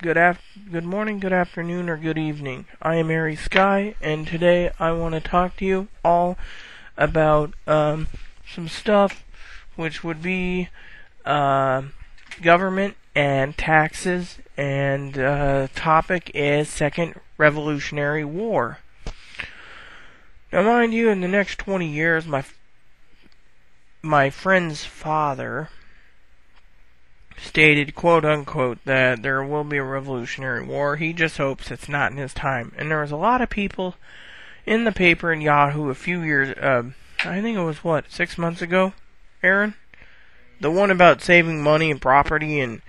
Good morning, good afternoon, or good evening. I am Airy Sky, and today I want to talk to you all about some stuff, which would be government and taxes, and topic is Second Revolutionary War. Now, mind you, in the next 20 years, my friend's father stated, quote unquote, that there will be a revolutionary war. He just hopes it's not in his time. And there was a lot of people in the paper in Yahoo a few years, I think it was 6 months ago, Aaron? The one about saving money and property and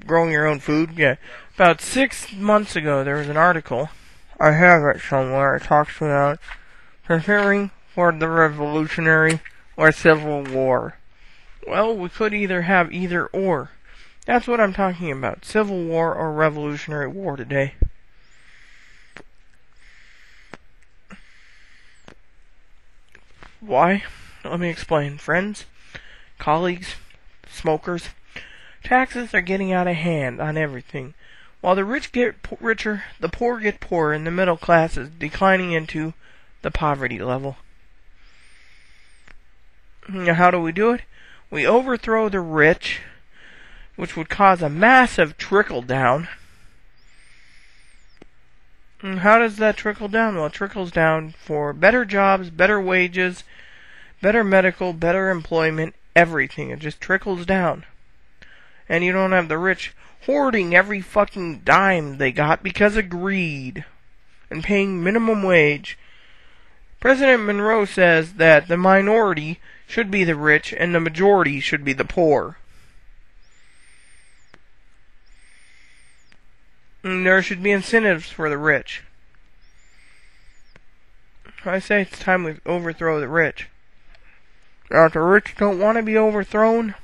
growing your own food? Yeah. About 6 months ago, there was an article. I have it somewhere. It talks about preparing for the revolutionary or civil war. Well, we could either have either or. That's what I'm talking about. Civil war or revolutionary war today. Why? Let me explain. Friends, colleagues, smokers, taxes are getting out of hand on everything. While the rich get richer, the poor get poorer, and the middle class is declining into the poverty level. Now, how do we do it? We overthrow the rich, which would cause a massive trickle down. And how does that trickle down? Well, it trickles down for better jobs, better wages, better medical, better employment, everything. It just trickles down. And you don't have the rich hoarding every fucking dime they got because of greed and paying minimum wage. President Monroe says that the minority should be the rich and the majority should be the poor. And there should be incentives for the rich. I say it's time we overthrow the rich. Now, if the rich don't want to be overthrown,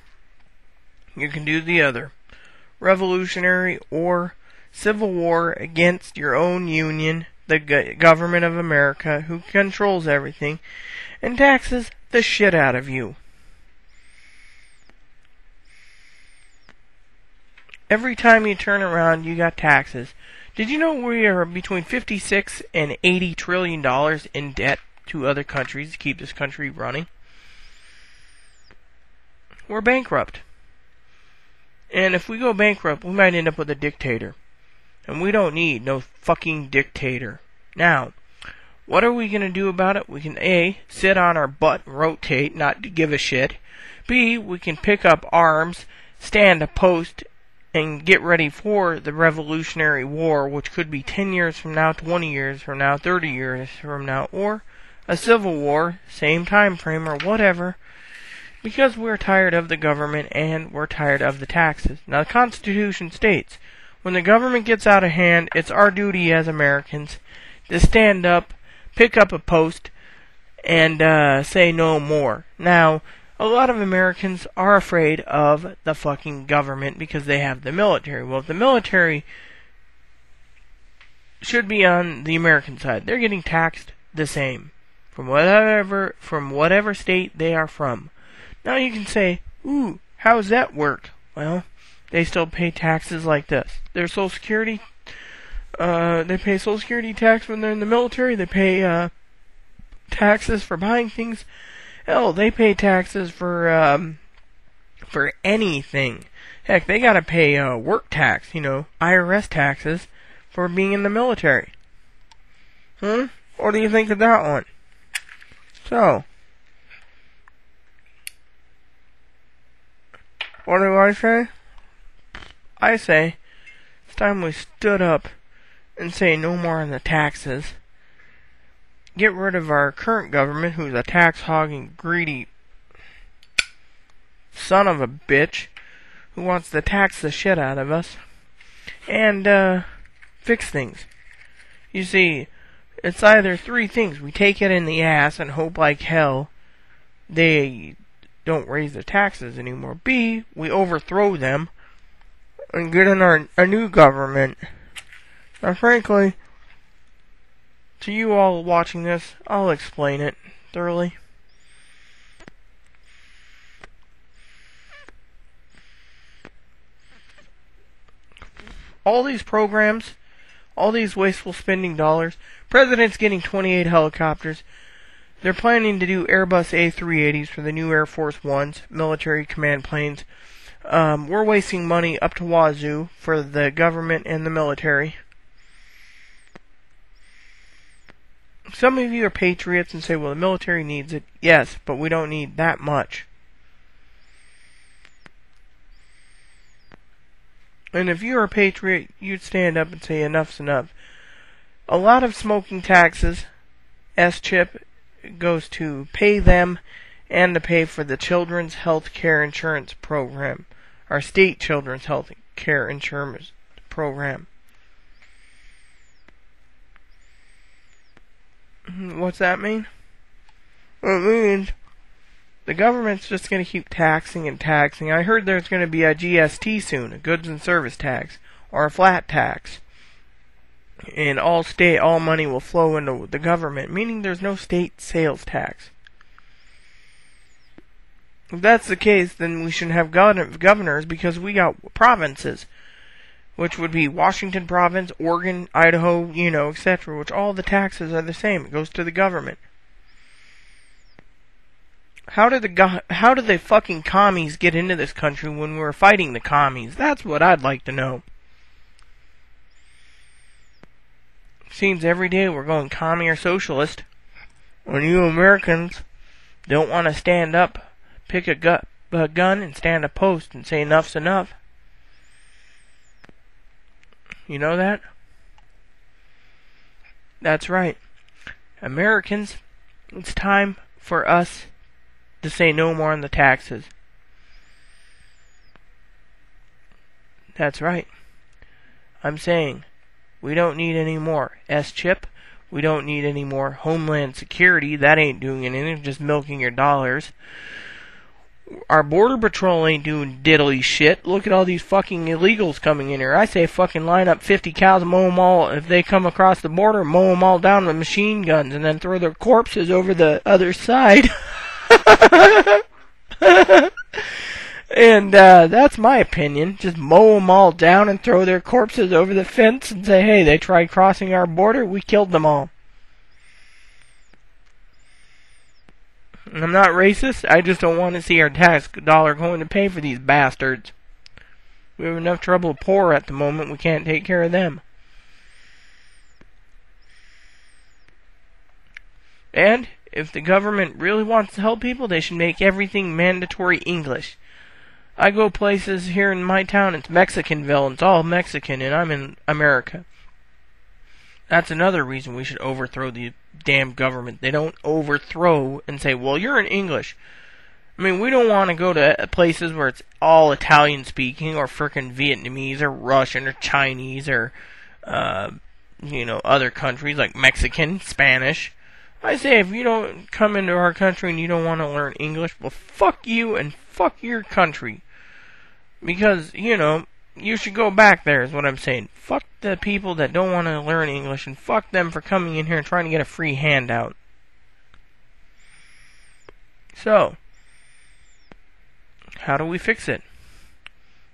you can do the other. Revolutionary or civil war against your own union, the government of America, who controls everything, and taxes the shit out of you. Every time you turn around, you got taxes. Did you know we are between $56 and $80 trillion in debt to other countries to keep this country running? We're bankrupt. And if we go bankrupt, we might end up with a dictator. And we don't need no fucking dictator. Now, what are we going to do about it? We can A, sit on our butt and rotate, not to give a shit. B, we can pick up arms, stand a post, and get ready for the Revolutionary War, which could be 10 years from now, 20 years from now, 30 years from now, or a civil war, same time frame or whatever, because we're tired of the government and we're tired of the taxes. Now, the Constitution states, when the government gets out of hand, it's our duty as Americans to stand up, pick up a post, and say no more. Now, a lot of Americans are afraid of the fucking government because they have the military. Well, the military should be on the American side. They're getting taxed the same from whatever state they are from. Now you can say, ooh, how does that work? Well, they still pay taxes like this. Their Social Security, they pay Social Security tax when they're in the military. They pay taxes for buying things. Hell, they pay taxes for anything. Heck, they gotta pay work tax, IRS taxes for being in the military. What do you think of that one? So, what do I say? I say, it's time we stood up and say no more on the taxes. Get rid of our current government, who's a tax-hogging, greedy son of a bitch, who wants to tax the shit out of us, and fix things. You see, it's either three things. We take it in the ass and hope like hell they don't raise the taxes anymore. B, we overthrow them and get in a new government. Now, frankly, to you all watching this, I'll explain it thoroughly. all these programs, all these wasteful spending dollars. President's getting 28 helicopters. They're planning to do Airbus A380s for the new Air Force Ones, military command planes. We're wasting money up to wazoo for the government and the military. Some of you are patriots and say, well, the military needs it. Yes, but we don't need that much. And if you're a patriot, you'd stand up and say, enough's enough. A lot of smoking taxes, S-chip, goes to pay them and to pay for the Children's Health Care Insurance Program. Our state Children's Health Care Insurance Program. What's that mean? Well, it means the government's just going to keep taxing and taxing. I heard there's going to be a GST soon, a goods and service tax, or a flat tax. And all money will flow into the government, meaning there's no state sales tax. If that's the case, then we shouldn't have governors, because we got provinces, which would be Washington Province, Oregon, Idaho, etc., which all the taxes are the same. It goes to the government. How did the fucking commies get into this country when we were fighting the commies? That's what I'd like to know. Seems every day we're going commie or socialist. When you Americans don't want to stand up, pick a gun and stand a post and say enough's enough. You know that? That's right. Americans, it's time for us to say no more on the taxes. That's right. I'm saying we don't need any more S-chip. We don't need any more Homeland Security. That ain't doing anything, just milking your dollars. Our Border Patrol ain't doing diddly shit. Look at all these fucking illegals coming in here. I say fucking line up 50 cows and mow them all. If they come across the border, mow them all down with machine guns and then throw their corpses over the other side. And that's my opinion. Just mow them all down and throw their corpses over the fence and say, hey, they tried crossing our border, we killed them all. And I'm not racist, I just don't want to see our tax dollar going to pay for these bastards. We have enough trouble poor at the moment, we can't take care of them. And if the government really wants to help people, they should make everything mandatory English. I go places here in my town, it's Mexicanville, and it's all Mexican, and I'm in America. That's another reason we should overthrow the damn government. They don't overthrow and say, well, you're in English. I mean, we don't want to go to places where it's all Italian speaking, or frickin' Vietnamese, or Russian, or Chinese, or, other countries like Mexican, Spanish. I say, if you don't come into our country and you don't want to learn English, well, fuck you and fuck your country. Because, you should go back there is what I'm saying. Fuck the people that don't want to learn English, and fuck them for coming in here and trying to get a free handout. So, how do we fix it?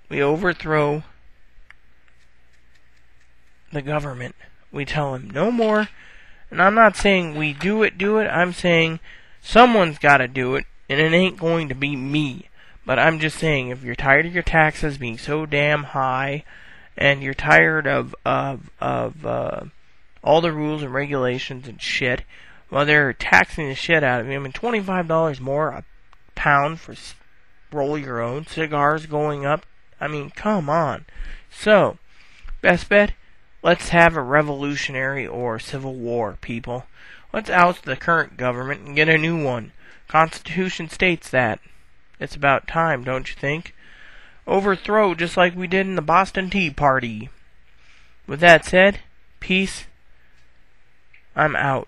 We overthrow the government. We tell them no more. And I'm not saying we do it. I'm saying someone's got to do it, and it ain't going to be me. But I'm just saying, if you're tired of your taxes being so damn high, and you're tired of all the rules and regulations and shit, well, they're taxing the shit out of you. I mean, $25 more a pound for roll your own, cigars going up. I mean, come on. So, best bet, let's have a revolutionary or civil war, people. Let's oust the current government and get a new one. Constitution states that. It's about time, don't you think? Overthrow just like we did in the Boston Tea Party. With that said, peace. I'm out.